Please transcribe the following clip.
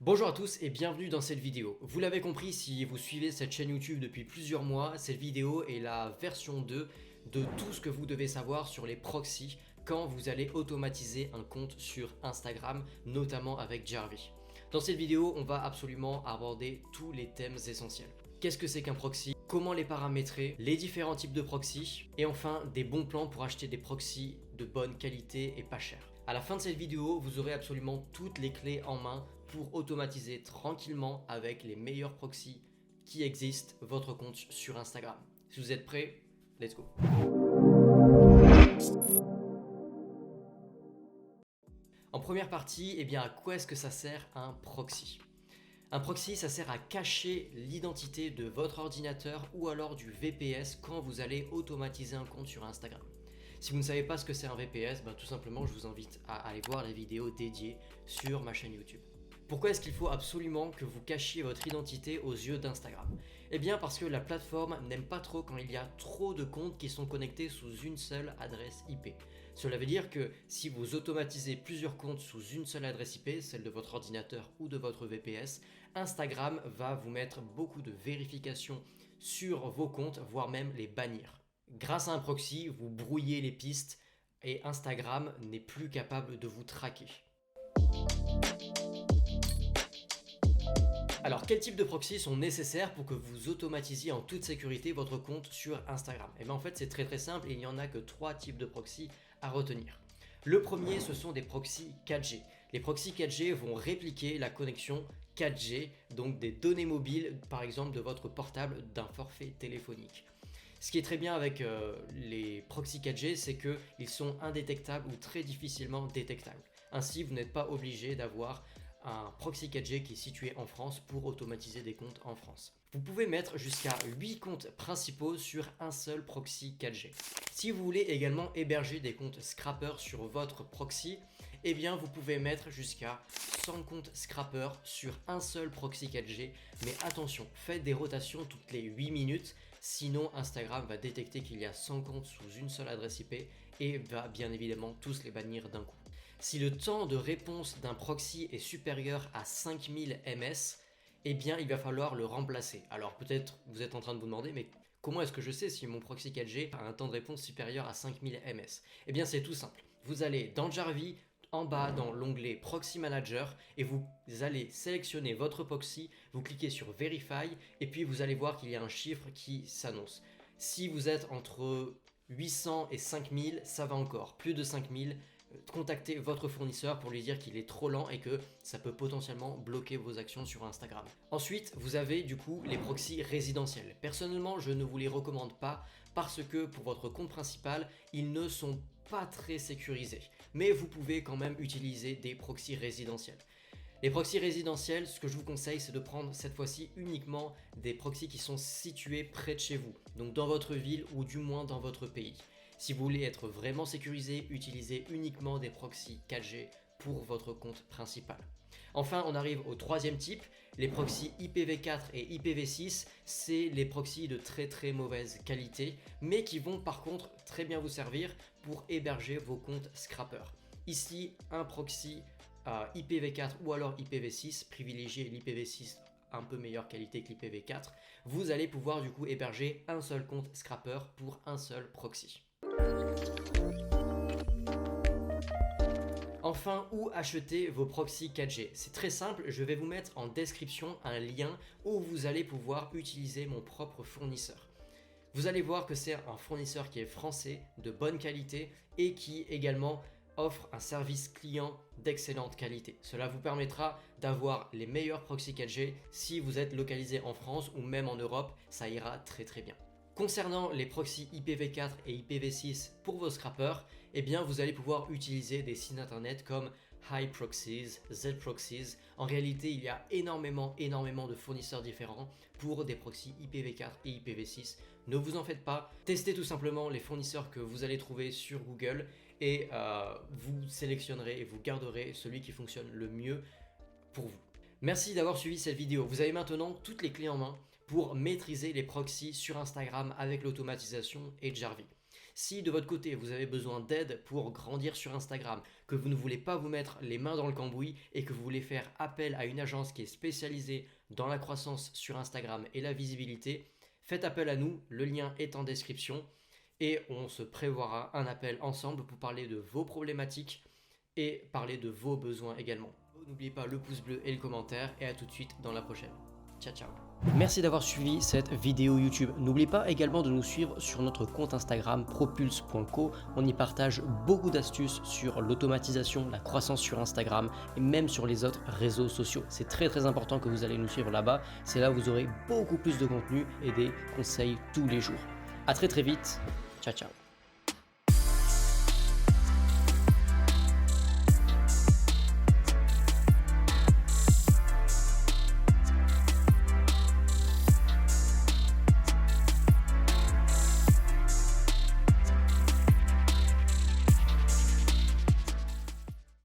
Bonjour à tous et bienvenue dans cette vidéo. Vous l'avez compris, si vous suivez cette chaîne YouTube depuis plusieurs mois, cette vidéo est la version 2 de tout ce que vous devez savoir sur les proxys quand vous allez automatiser un compte sur Instagram, notamment avec Jarvee. Dans cette vidéo, on va absolument aborder tous les thèmes essentiels. Qu'est-ce que c'est qu'un proxy? Comment les paramétrer? Les différents types de proxys? Et enfin, des bons plans pour acheter des proxys de bonne qualité et pas cher. À la fin de cette vidéo, vous aurez absolument toutes les clés en main pour automatiser tranquillement avec les meilleurs proxys qui existent votre compte sur Instagram. Si vous êtes prêts, let's go. En première partie, à quoi est-ce que ça sert un proxy? Un proxy, ça sert à cacher l'identité de votre ordinateur ou alors du VPS quand vous allez automatiser un compte sur Instagram. Si vous ne savez pas ce que c'est un VPS, tout simplement je vous invite à aller voir les vidéos dédiées sur ma chaîne YouTube. Pourquoi est-ce qu'il faut absolument que vous cachiez votre identité aux yeux d'Instagram? Eh bien parce que la plateforme n'aime pas trop quand il y a trop de comptes qui sont connectés sous une seule adresse IP. Cela veut dire que si vous automatisez plusieurs comptes sous une seule adresse IP, celle de votre ordinateur ou de votre VPS, Instagram va vous mettre beaucoup de vérifications sur vos comptes, voire même les bannir. Grâce à un proxy, vous brouillez les pistes et Instagram n'est plus capable de vous traquer. Alors, quel type de proxys sont nécessaires pour que vous automatisiez en toute sécurité votre compte sur Instagram? Et bien en fait, c'est très simple et il n'y en a que 3 types de proxys à retenir. Le premier, ce sont des proxys 4G. Les proxys 4G vont répliquer la connexion 4G, donc des données mobiles, par exemple de votre portable, d'un forfait téléphonique. Ce qui est très bien avec les proxys 4G, c'est qu'ils sont indétectables ou très difficilement détectables. Ainsi, vous n'êtes pas obligé d'avoir un proxy 4G qui est situé en France pour automatiser des comptes en France. Vous pouvez mettre jusqu'à 8 comptes principaux sur un seul proxy 4G. Si vous voulez également héberger des comptes scrapper sur votre proxy, vous pouvez mettre jusqu'à 100 comptes scrapper sur un seul proxy 4G. Mais attention, faites des rotations toutes les 8 minutes, sinon Instagram va détecter qu'il y a 100 comptes sous une seule adresse IP et va bien évidemment tous les bannir d'un coup. Si le temps de réponse d'un proxy est supérieur à 5000 ms, il va falloir le remplacer. Alors peut-être vous êtes en train de vous demander, mais comment est-ce que je sais si mon proxy 4G a un temps de réponse supérieur à 5000 ms? C'est tout simple. Vous allez dans Jarvee, en bas dans l'onglet Proxy Manager et vous allez sélectionner votre proxy, vous cliquez sur Verify et puis vous allez voir qu'il y a un chiffre qui s'annonce. Si vous êtes entre 800 et 5000, ça va encore. Plus de 5000, contactez votre fournisseur pour lui dire qu'il est trop lent et que ça peut potentiellement bloquer vos actions sur Instagram. Ensuite, vous avez du coup les proxys résidentiels. Personnellement, je ne vous les recommande pas parce que pour votre compte principal, ils ne sont pas très sécurisés. Mais vous pouvez quand même utiliser des proxys résidentiels. Les proxys résidentiels, ce que je vous conseille, c'est de prendre cette fois-ci uniquement des proxys qui sont situés près de chez vous, donc dans votre ville ou du moins dans votre pays. Si vous voulez être vraiment sécurisé, utilisez uniquement des proxys 4G pour votre compte principal. Enfin, on arrive au troisième type, les proxys IPv4 et IPv6, c'est les proxys de très mauvaise qualité, mais qui vont par contre très bien vous servir pour héberger vos comptes scrapper. Ici, un proxy IPv4 ou alors IPv6, privilégiez l'IPv6 un peu meilleure qualité que l'IPv4, vous allez pouvoir du coup héberger un seul compte scrapper pour un seul proxy. Enfin, où acheter vos proxys 4G? C'est très simple, je vais vous mettre en description un lien où vous allez pouvoir utiliser mon propre fournisseur. Vous allez voir que c'est un fournisseur qui est français, de bonne qualité et qui également offre un service client d'excellente qualité. Cela vous permettra d'avoir les meilleurs proxys 4G si vous êtes localisé en France ou même en Europe, ça ira très bien. Concernant les proxys IPv4 et IPv6 pour vos scrappers, vous allez pouvoir utiliser des sites internet comme HiProxies, ZProxies. En réalité, il y a énormément de fournisseurs différents pour des proxys IPv4 et IPv6. Ne vous en faites pas, testez tout simplement les fournisseurs que vous allez trouver sur Google et vous sélectionnerez et vous garderez celui qui fonctionne le mieux pour vous. Merci d'avoir suivi cette vidéo. Vous avez maintenant toutes les clés en main pour maîtriser les proxys sur Instagram avec l'automatisation et Jarvee. Si de votre côté vous avez besoin d'aide pour grandir sur Instagram, que vous ne voulez pas vous mettre les mains dans le cambouis et que vous voulez faire appel à une agence qui est spécialisée dans la croissance sur Instagram et la visibilité, faites appel à nous, le lien est en description et on se prévoira un appel ensemble pour parler de vos problématiques et parler de vos besoins également. N'oubliez pas le pouce bleu et le commentaire et à tout de suite dans la prochaine. Ciao ciao. Merci d'avoir suivi cette vidéo YouTube. N'oubliez pas également de nous suivre sur notre compte Instagram propulse.co. On y partage beaucoup d'astuces sur l'automatisation, la croissance sur Instagram et même sur les autres réseaux sociaux. C'est très important que vous allez nous suivre là-bas. C'est là où vous aurez beaucoup plus de contenu et des conseils tous les jours. À très vite. Ciao ciao.